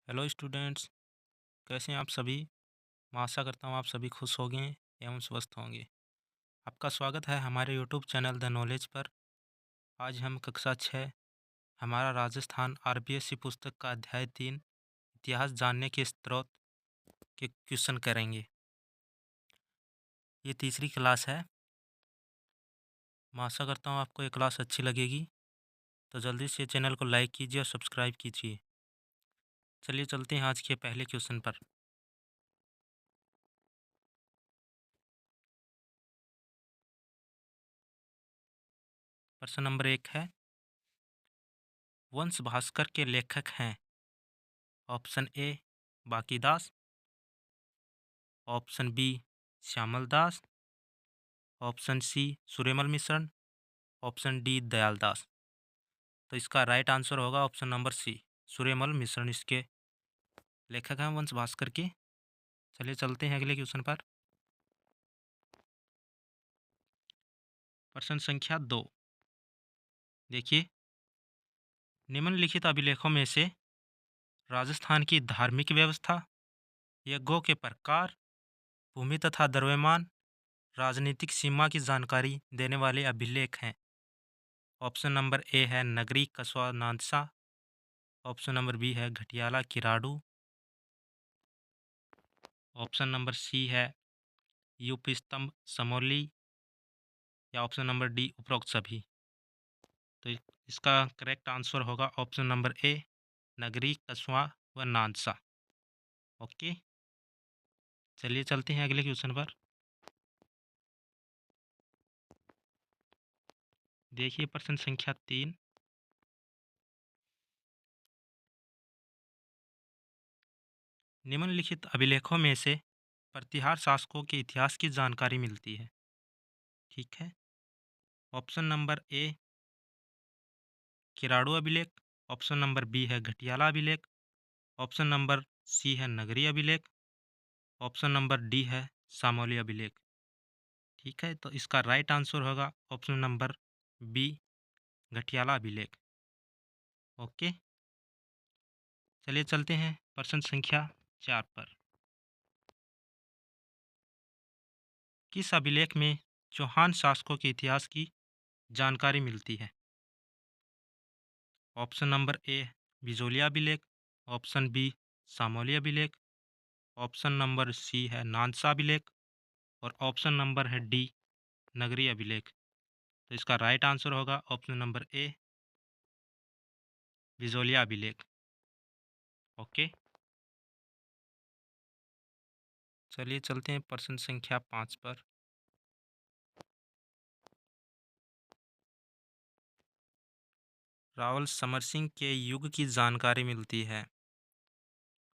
Hello students, कैसे हैं आप सभी। मैं आशा करता हूँ आप सभी खुश होंगे एवं स्वस्थ होंगे। आपका स्वागत है हमारे यूट्यूब चैनल द नॉलेज पर। आज हम कक्षा 6 हमारा राजस्थान आरबीएससी पुस्तक का अध्याय 3 इतिहास जानने के स्रोत के क्वेश्चन करेंगे। ये तीसरी क्लास है। मैं आशा करता हूँ आपको ये क्लास अच्छी लगेगी, तो जल्दी से चैनल को लाइक कीजिए और सब्सक्राइब कीजिए। चलिए चलते हैं आज के पहले क्वेश्चन पर। प्रश्न नंबर 1 है, वंश भास्कर के लेखक हैं। Option A Bakidas, option B Shyamal Das, option C Suremal Mishran, option D Dayal Das. तो इसका राइट आंसर होगा option number C, Suremal Mishran इसके लेखक हैं वंश भास्कर के। चलिए चलते हैं अगले क्वेश्चन पर। प्रश्न संख्या 2, देखिए, निम्नलिखित अभिलेखों में से राजस्थान की धार्मिक व्यवस्था, यज्ञों के प्रकार, भूमि तथा द्रव्यमान, राजनीतिक सीमा की जानकारी देने वाले अभिलेख हैं। ऑप्शन नंबर ए है नगरी कस्बा नादसा, ऑप्शन नंबर बी है Ghatiyala Kiradu, option number C है यूपी स्तंभ समोली, या ऑप्शन नंबर डी उपरोक्त सभी। तो इसका करेक्ट आंसर होगा ऑप्शन नंबर ए, नगरी कस्बा व नादसा। ओके, चलिए चलते हैं अगले क्वेश्चन पर। देखिए प्रश्न संख्या 3, निम्नलिखित अभिलेखों में से प्रतिहार शासकों के इतिहास की जानकारी मिलती है। ठीक है। ऑप्शन नंबर ए किराड़ू अभिलेख, ऑप्शन नंबर बी है घटियाला अभिलेख, ऑप्शन नंबर सी है नगरी अभिलेख, ऑप्शन नंबर डी है सामोली अभिलेख। ठीक है, तो इसका राइट आंसर होगा ऑप्शन नंबर बी, घटियाला अभिलेख। ओके, चलिए चलते हैं प्रश्न संख्या 4 पर। किस अभिलेख में चौहान शासकों के इतिहास की जानकारी मिलती है। ऑप्शन नंबर ए बिजोलिया अभिलेख, ऑप्शन बी सामोली अभिलेख, ऑप्शन नंबर सी है नानसा अभिलेख, और ऑप्शन नंबर है डी नगरी अभिलेख। तो इसका राइट आंसर होगा ऑप्शन नंबर ए, बिजोलिया अभिलेख। ओके, चलिए चलते हैं प्रश्न संख्या 5 पर। रावल समर सिंह के युग की जानकारी मिलती है।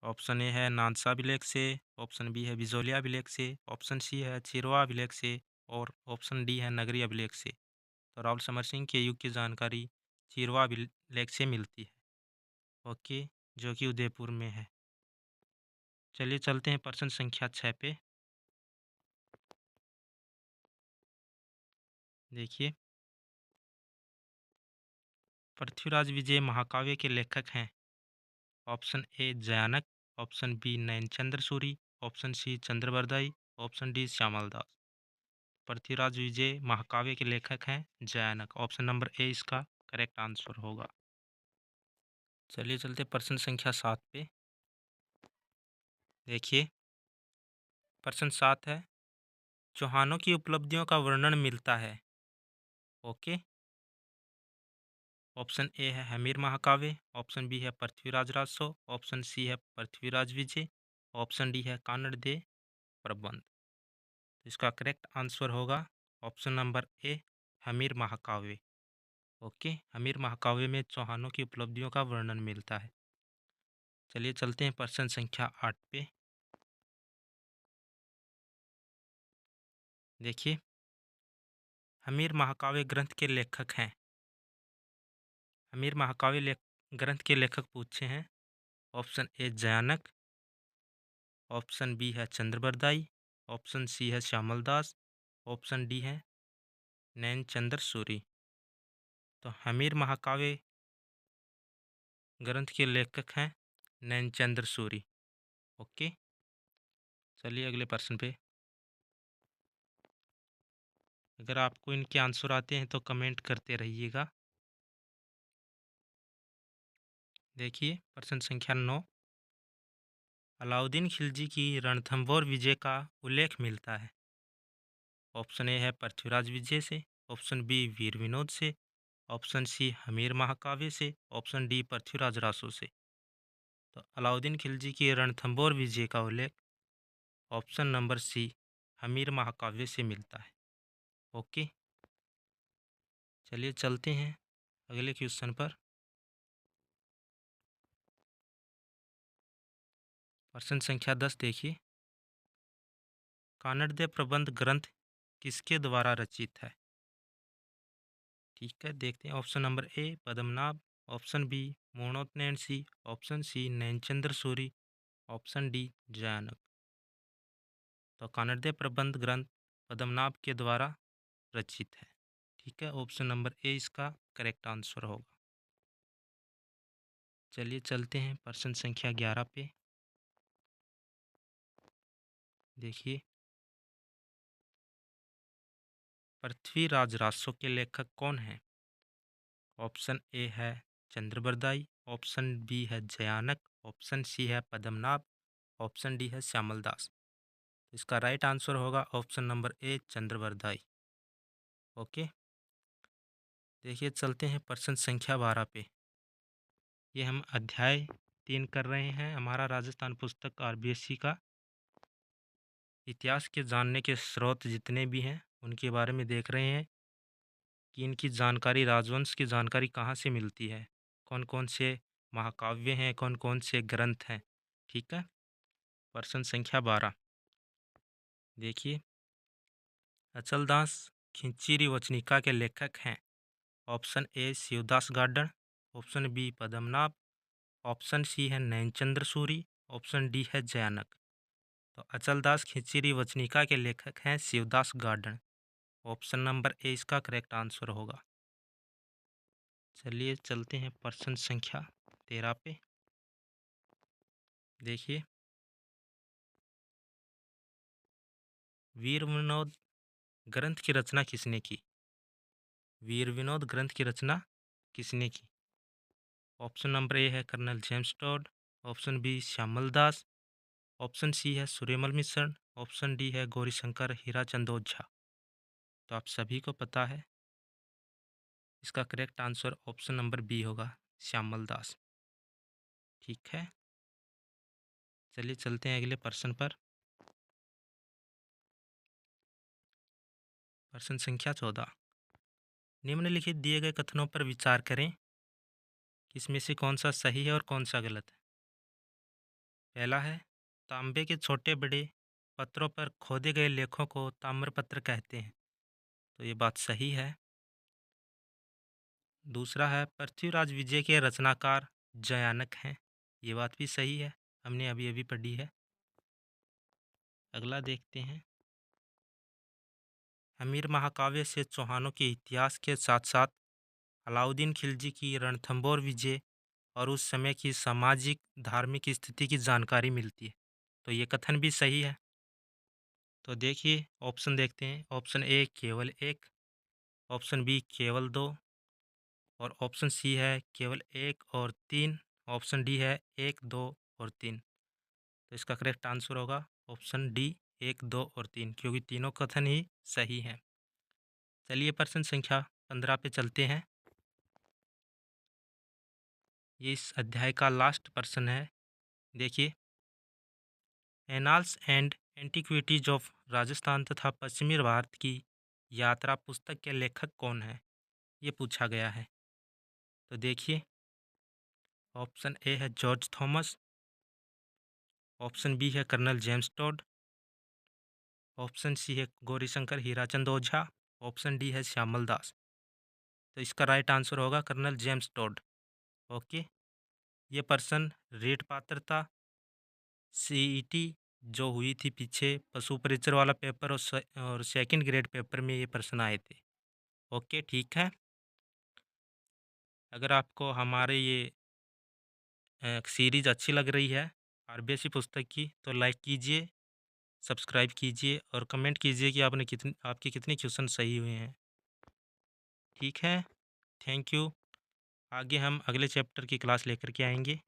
ऑप्शन ए है नानसा अभिलेख से, ऑप्शन बी है बिजोलिया अभिलेख से, ऑप्शन सी है चिरवा अभिलेख से, और ऑप्शन डी है नगरी अभिलेख से। तो रावल समर सिंह के युग की जानकारी चिरवा अभिलेख से मिलती है। ओके, जो कि उदयपुर में है। चलिए चलते हैं प्रश्न संख्या 6 पे। देखिए, पृथ्वीराज विजय महाकाव्य के लेखक हैं। Option A Jayanak, option B Nainchandra Suri, option C Chandbardai, option D Shyamal Das. Prithviraj Vijay महाकाव्य के लेखक हैं जयानक। ऑप्शन नंबर ए इसका करेक्ट आंसर होगा। चलिए चलते प्रश्न संख्या 7 पे। देखिए, प्रश्न 7 है, चौहानों की उपलब्धियों का वर्णन मिलता है। ओके, ऑप्शन ए है हमीर महाकाव्य, ऑप्शन बी है पृथ्वीराज राजसो, ऑप्शन सी है पृथ्वीराज विजय, ऑप्शन डी है कानड़ दे प्रबंध। इसका करेक्ट आंसर होगा ऑप्शन नंबर ए, हमीर महाकाव्य। ओके, हमीर महाकाव्य में चौहानों की उपलब्धियों का वर्णन मिलता है। चलिए चलते हैं प्रश्न संख्या 8 पे। देखिए, हमीर महाकाव्य ग्रंथ के लेखक हैं। हमीर महाकाव्य ग्रंथ के लेखक पूछे हैं। Option A Jayanak, option B है चंद्रबरदाई, ऑप्शन सी है श्यामल दास, ऑप्शन डी है नैनचंद्र सूरी। तो हमीर महाकाव्य ग्रंथ के लेखक हैं नैनचंद्र सूरी। ओके, चलिए अगले प्रश्न पे। अगर आपको इनके आंसर आते हैं तो कमेंट करते रहिएगा। देखिए प्रश्न संख्या 9। अलाउद्दीन खिलजी की रणथंभौर विजय का उल्लेख मिलता है। ऑप्शन ए है पृथ्वीराज विजय से, ऑप्शन बी वीर विनोद से, ऑप्शन सी हमीर महाकाव्य से, ऑप्शन डी पृथ्वीराज रासो से। तो अलाउद्दीन खिलजी की रणथंभौर विजय का उल्लेख ऑप्शन नंबर सी हमीर महाकाव्य से मिलता है। ओके, चलिए चलते हैं अगले क्वेश्चन पर। प्रश्न संख्या 10 देखिए। कानड़देव प्रबंध ग्रंथ किसके द्वारा रचित है? ठीक है, देखते हैं। Option number A Padmanabh, option B मोणोत्नयनसी, option C Nainchandra Suri, option D Jayanak. तो कानड़देव प्रबंध ग्रंथ पद्मनाभ के द्वारा रचित है। ठीक है, ऑप्शन नंबर ए इसका करेक्ट आंसर होगा। चलिए चलते हैं प्रश्न संख्या 11 पे। देखिए, पृथ्वीराज रासो के लेखक कौन हैं? ऑप्शन ए है चंद्रबरदाई, ऑप्शन बी है जयानक, ऑप्शन सी है पद्मनाभ, ऑप्शन डी है श्यामल दास। इसका राइट आंसर होगा ऑप्शन नंबर ए चंद्रबरदाई। ओके, देखिए चलते हैं प्रश्न संख्या 12 पे। ये हम अध्याय 3 कर रहे हैं। हमारा राजस्थान पुस्तक आरबीएससी का इतिहास के जानने के स्रोत जितने भी हैं उनके बारे में देख रहे हैं कि इनकी जानकारी, राजवंश की जानकारी कहाँ से मिलती है, कौन कौन से महाकाव्य हैं, कौन कौन से ग्रंथ हैं। ठीक है, प्रश्न संख्या 12 देखिए। अचलदास खिंचीरी वचनिका के लेखक हैं। Option A Shivdas Gadan, option B Padmanabh, option C है नैनचंद्र सूरी, ऑप्शन डी है जयानक। तो अचलदास खिंचीरी वचनिका के लेखक हैं शिवदास गार्डन। ऑप्शन नंबर ए इसका करेक्ट आंसर होगा। चलिए चलते हैं प्रश्न संख्या 13 पे। देखिए, वीर विनोद ग्रंथ की रचना किसने की? वीर विनोद ग्रंथ की रचना किसने की? ऑप्शन नंबर ए है colonel James Tod, option B Shyamal Das, option C है सूर्यमल मिश्र, ऑप्शन डी है गौरीशंकर हीराचंद ओझा। तो आप सभी को पता है इसका correct answer option number B होगा, श्यामल दास। ठीक है, चलिए चलते हैं अगले प्रश्न पर। प्रश्न संख्या 14। निम्नलिखित दिए गए कथनों पर विचार करें कि इसमें से कौन सा सही है और कौन सा गलत है। पहला है, तांबे के छोटे बड़े पत्रों पर खोदे गए लेखों को ताम्रपत्र कहते हैं। तो ये बात सही है। दूसरा है, पृथ्वीराज विजय के रचनाकार जयानक हैं। ये बात भी सही है, हमने अभी अभी पढ़ी है। अगला देखते हैं, हमीर महाकाव्य से चौहानों के इतिहास के साथ साथ अलाउद्दीन खिलजी की रणथंभौर विजय और उस समय की सामाजिक धार्मिक स्थिति की जानकारी मिलती है। तो ये कथन भी सही है। तो देखिए ऑप्शन देखते हैं। ऑप्शन ए केवल एक, ऑप्शन बी केवल दो, और ऑप्शन सी है केवल एक और तीन, ऑप्शन डी है एक दो और तीन। तो इसका करेक्ट आंसर होगा ऑप्शन डी एक दो और तीन, क्योंकि तीनों कथन ही सही हैं। चलिए प्रश्न संख्या 15 पे चलते हैं। ये इस अध्याय का लास्ट प्रश्न है। देखिए, annals and antiquities of Rajasthan तथा पश्चिमी भारत की यात्रा पुस्तक के लेखक कौन है, ये पूछा गया है। तो देखिए, ऑप्शन ए है जॉर्ज थॉमस, ऑप्शन बी है colonel James Tod, option C है गौरीशंकर हीराचंद ओझा, ऑप्शन डी है श्यामल दास। तो इसका राइट आंसर होगा कर्नल जेम्स टॉड। ओके, ये प्रश्न रेट पात्रता सीईटी जो हुई थी पीछे पशु परिचर वाला पेपर और सेकंड ग्रेड पेपर में ये प्रश्न आए थे। ओके, ठीक है। अगर आपको हमारे ये सीरीज़ अच्छी लग रही है आरबीएससी पुस्तक की तो लाइक कीजिए, सब्सक्राइब कीजिए और कमेंट कीजिए कि आपके कितने क्वेश्चन सही हुए हैं। ठीक है, थैंक यू। आगे हम अगले चैप्टर की क्लास लेकर के आएंगे।